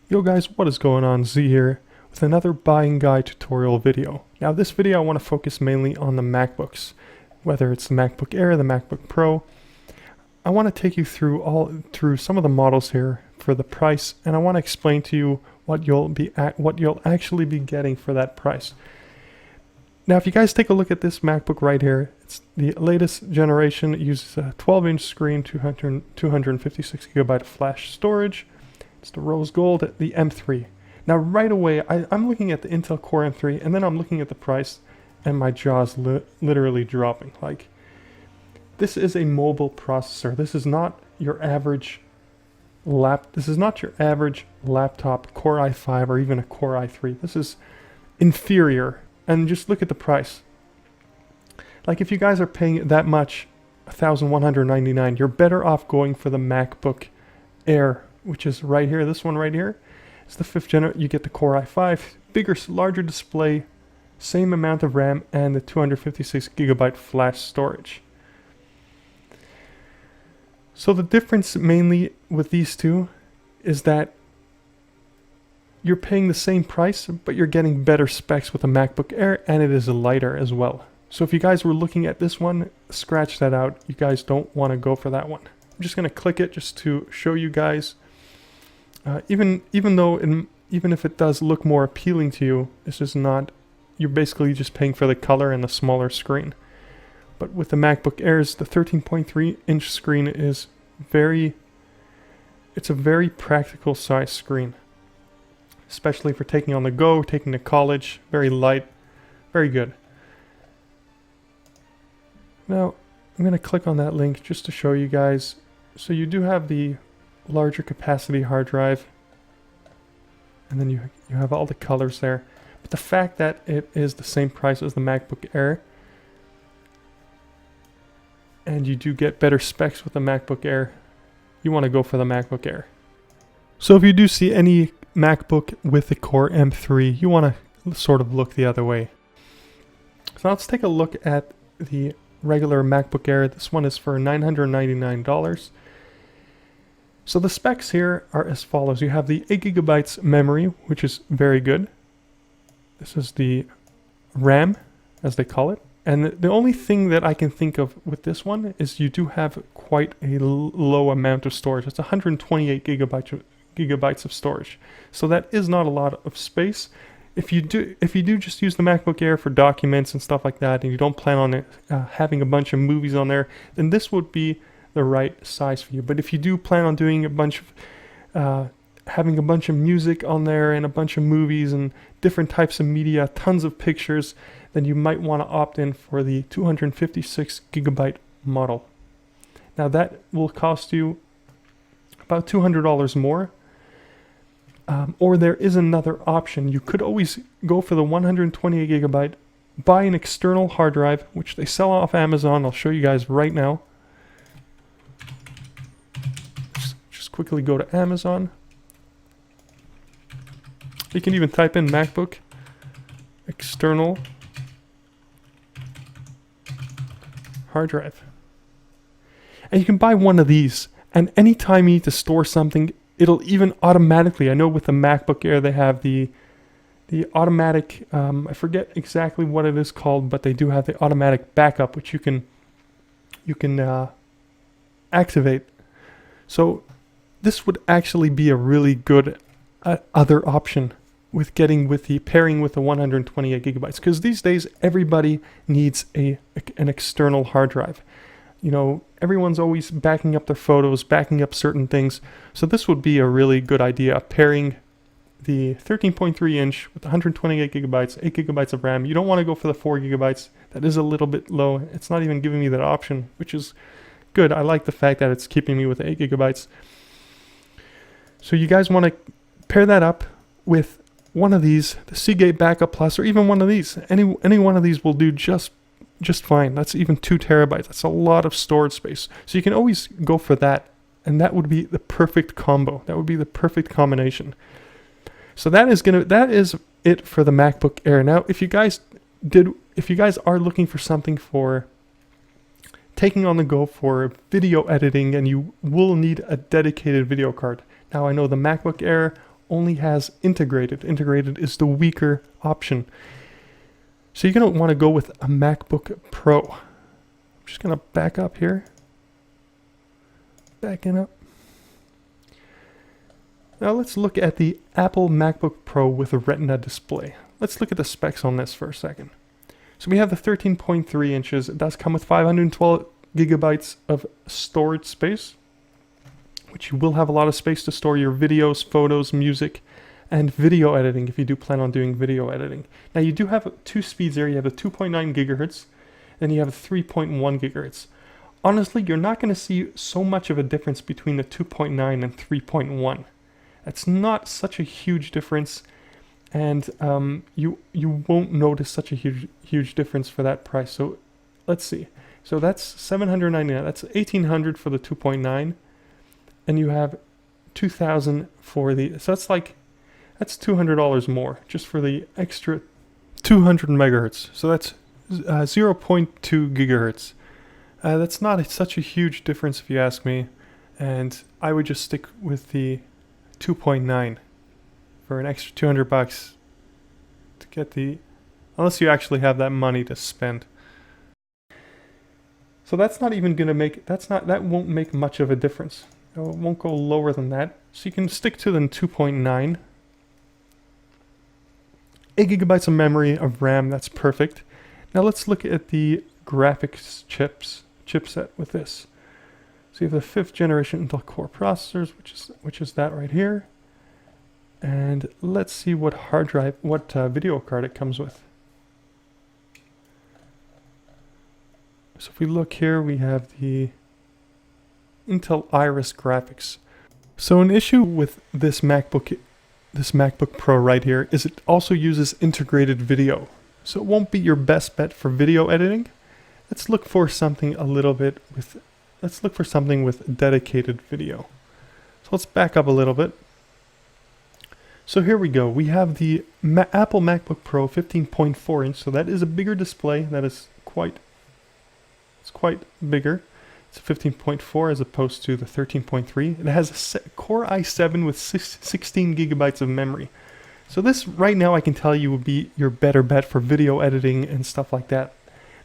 Yo guys, what is going on? Z here with another buying guide tutorial video. Now this video I want to focus mainly on the MacBooks, whether it's the MacBook Air, the MacBook Pro. I want to take you through some of the models here for the price, and I want to explain to you what you'll actually be getting for that price. Now if you guys take a look at this MacBook right here, it's the latest generation. It uses a 12-inch screen, 256 gigabyte of flash storage. It's the rose gold, the M3. Now right away, I'm looking at the Intel Core M3, and then I'm looking at the price, and my jaw's literally dropping. Like, this is a mobile processor. This is not your average laptop Core i5 or even a Core i3. This is inferior. And just look at the price. Like, if you guys are paying that much, $1,199, you're better off going for the MacBook Air, which is right here. This one right here. It's the 5th gen. You get the Core i5, bigger, larger display, same amount of RAM, and the 256 gigabyte flash storage. So the difference mainly with these two is that you're paying the same price, but you're getting better specs with the MacBook Air, and it is lighter as well. So if you guys were looking at this one, scratch that out. You guys don't want to go for that one. I'm just going to click it just to show you guys. Even if it does look more appealing to you, it's just not. You're basically just paying for the color and the smaller screen. But with the MacBook Airs, the 13.3-inch screen is it's a very practical size screen, especially for taking on the go, taking to college. Very light, very good. Now I'm going to click on that link just to show you guys. So you do have the larger capacity hard drive, and then you have all the colors there. But the fact that it is the same price as the MacBook Air, and you do get better specs with the MacBook Air, you want to go for the MacBook Air. So if you do see any MacBook with the Core M3, you want to sort of look the other way. So let's take a look at the regular MacBook Air. This one is for $999. So the specs here are as follows. You have the 8 gigabytes memory, which is very good. This is the RAM, as they call it. And the only thing that I can think of with this one is you do have quite a low amount of storage. It's 128 gigabytes of storage. So that is not a lot of space. If you do just use the MacBook Air for documents and stuff like that, and you don't plan on having a bunch of movies on there, then this would be the right size for you. But if you do plan on doing having a bunch of music on there and a bunch of movies and different types of media, tons of pictures, then you might want to opt in for the 256 gigabyte model. Now that will cost you about $200 more. Or there is another option. You could always go for the 128 gigabyte, buy an external hard drive, which they sell off Amazon. I'll show you guys right now. Just quickly go to Amazon. You can even type in MacBook external hard drive. And you can buy one of these, and anytime you need to store something, it'll even automatically, I know with the MacBook Air they have the automatic, I forget exactly what it is called, but they do have the automatic backup, which you can activate. So this would actually be a really good other option with pairing with the 128 gigabytes, because these days everybody needs an external hard drive. You know, everyone's always backing up their photos, backing up certain things. So this would be a really good idea, pairing the 13.3 inch with 128 gigabytes, 8 gigabytes of RAM. You don't want to go for the 4 gigabytes. That is a little bit low. It's not even giving me that option, which is good. I like the fact that it's keeping me with 8 gigabytes. So you guys want to pair that up with one of these, the Seagate Backup Plus, or even one of these. Any one of these will do just fine. That's even 2 terabytes. That's a lot of storage space. So you can always go for that, and that would be the perfect combo. That would be the perfect combination. So that is it for the MacBook Air. Now, if you guys are looking for something for taking on the go for video editing, and you will need a dedicated video card. Now I know the MacBook Air only has integrated. Integrated is the weaker option. So you're going to want to go with a MacBook Pro. I'm just going to back up here. Backing up. Now let's look at the Apple MacBook Pro with a Retina display. Let's look at the specs on this for a second. So we have the 13.3 inches. It does come with 512 gigabytes of storage space, which you will have a lot of space to store your videos, photos, music, and video editing if you do plan on doing video editing. Now you do have two speeds there. You have the 2.9 gigahertz and you have a 3.1 gigahertz. Honestly, you're not going to see so much of a difference between the 2.9 and 3.1. That's not such a huge difference, and you won't notice such a huge difference for that price. So let's see. So that's $799. That's $1,800 for the 2.9, and you have $2,000 for the. So that's $200 more just for the extra 200 megahertz. So that's 0.2 gigahertz. That's not such a huge difference if you ask me, and I would just stick with the 2.9 for an extra $200 to get the, unless you actually have that money to spend. So that's not even going to make, that won't make much of a difference. It won't go lower than that. So you can stick to the 2.9. 8 gigabytes of memory of RAM, that's perfect. Now let's look at the graphics chipset with this. So you have the 5th generation Intel Core processors, which is that right here. And let's see what hard drive, what video card it comes with. So if we look here, we have the Intel Iris graphics. So an issue with this MacBook Pro right here is it also uses integrated video. So it won't be your best bet for video editing. Let's look for something with dedicated video. So let's back up a little bit. So here we go. We have the Apple MacBook Pro 15.4 inch. So that is a bigger display. That is quite bigger. It's 15.4 as opposed to the 13.3. It has a Core i7 with 16 gigabytes of memory. So this right now I can tell you would be your better bet for video editing and stuff like that.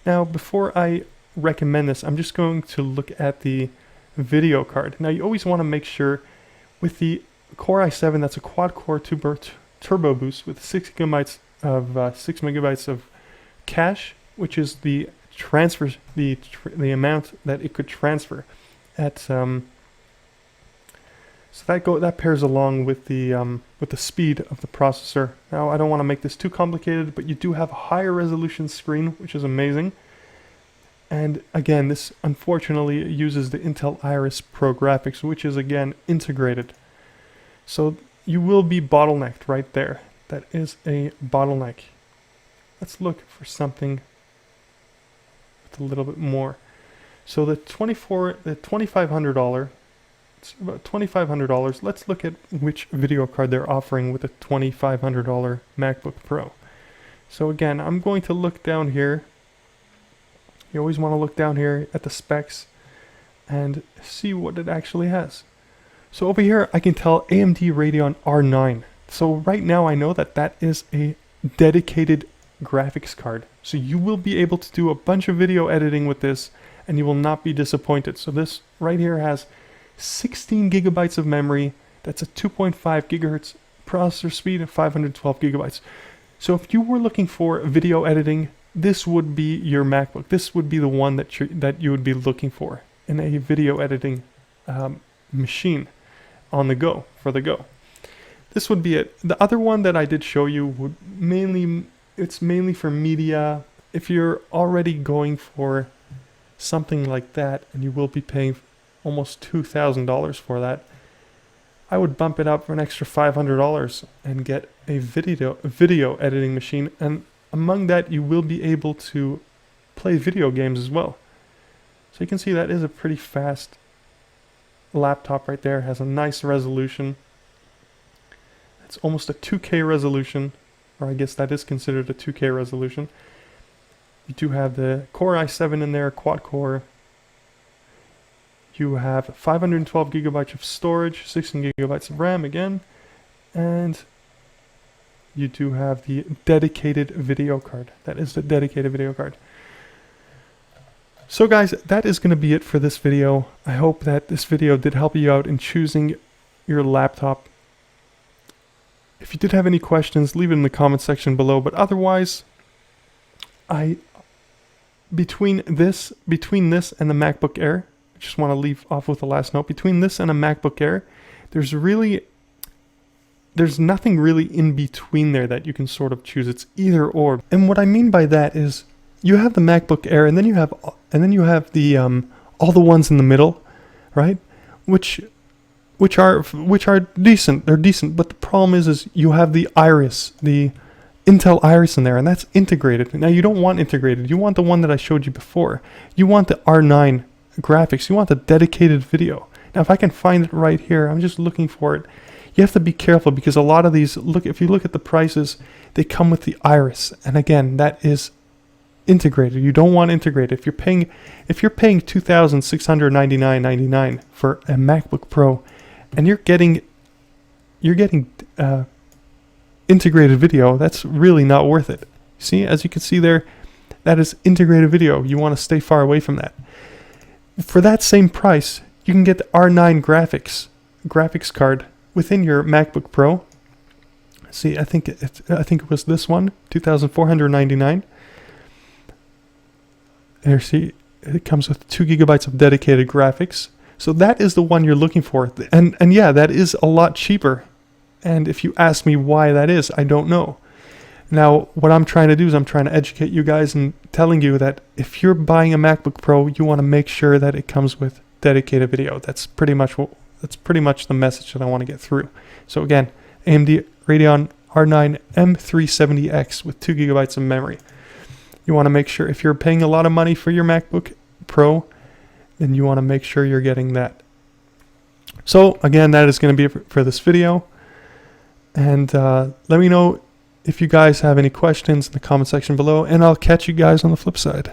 Now before I recommend this, I'm just going to look at the video card. Now you always want to make sure with the Core i7, that's a quad-core turbo boost with 6 megabytes of cache, which is the transfer, the amount that it could transfer at. So that pairs along with the speed of the processor. Now I don't want to make this too complicated, but you do have a higher resolution screen, which is amazing. And again, this unfortunately uses the Intel Iris Pro graphics, which is again integrated. So you will be bottlenecked right there. That is a bottleneck. Let's look for something with a little bit more. So the $2,500, it's about $2,500. Let's look at which video card they're offering with a $2,500 MacBook Pro. So again, I'm going to look down here. You always want to look down here at the specs and see what it actually has. So over here, I can tell AMD Radeon R9. So right now I know that that is a dedicated graphics card. So you will be able to do a bunch of video editing with this and you will not be disappointed. So this right here has 16 gigabytes of memory. That's a 2.5 gigahertz processor speed and 512 gigabytes. So if you were looking for video editing, this would be your MacBook. This would be the one that you would be looking for in a video editing machine on the go, for the go. This would be it. The other one that I did show you would it's mainly for media. If you're already going for something like that and you will be paying almost $2,000 for that, I would bump it up for an extra $500 and get a video editing machine, and among that you will be able to play video games as well. So you can see that is a pretty fast laptop right there. It has a nice resolution. It's almost a 2K resolution, or I guess that is considered a 2K resolution. You do have the Core i7 in there, quad core. You have 512 gigabytes of storage, 16 gigabytes of RAM again, And you do have the dedicated video card. That is the dedicated video card. So guys, that is going to be it for this video. I hope that this video did help you out in choosing your laptop. If you did have any questions, leave it in the comment section below. But otherwise, between this and the MacBook Air, I just want to leave off with the last note. Between this and a MacBook Air, there's nothing really in between there that you can sort of choose. It's either or. And what I mean by that is you have the MacBook Air, and then you have the all the ones in the middle, right? Which are decent. They're decent, but the problem is you have the Iris, the Intel Iris in there, and that's integrated. Now you don't want integrated. You want the one that I showed you before. You want the R9 graphics. You want the dedicated video. Now if I can find it right here, I'm just looking for it. You have to be careful because a lot of these, if you look at the prices, they come with the Iris, and again, that is integrated. You don't want integrated. If you're paying $2,699.99 for a MacBook Pro, and you're getting integrated video, that's really not worth it. See, as you can see there, that is integrated video. You want to stay far away from that. For that same price, you can get the R9 graphics card within your MacBook Pro. See, I think it was this one, $2,499. There, see, it comes with 2 gigabytes of dedicated graphics. So that is the one you're looking for. And yeah, that is a lot cheaper. And if you ask me why that is, I don't know. Now, what I'm trying to do is I'm trying to educate you guys and telling you that if you're buying a MacBook Pro, you want to make sure that it comes with dedicated video. That's pretty much the message that I want to get through. So again, AMD Radeon R9 M370X with 2 gigabytes of memory. You want to make sure, if you're paying a lot of money for your MacBook Pro, then you want to make sure you're getting that. So again, that is going to be it for this video. And let me know if you guys have any questions in the comment section below, and I'll catch you guys on the flip side.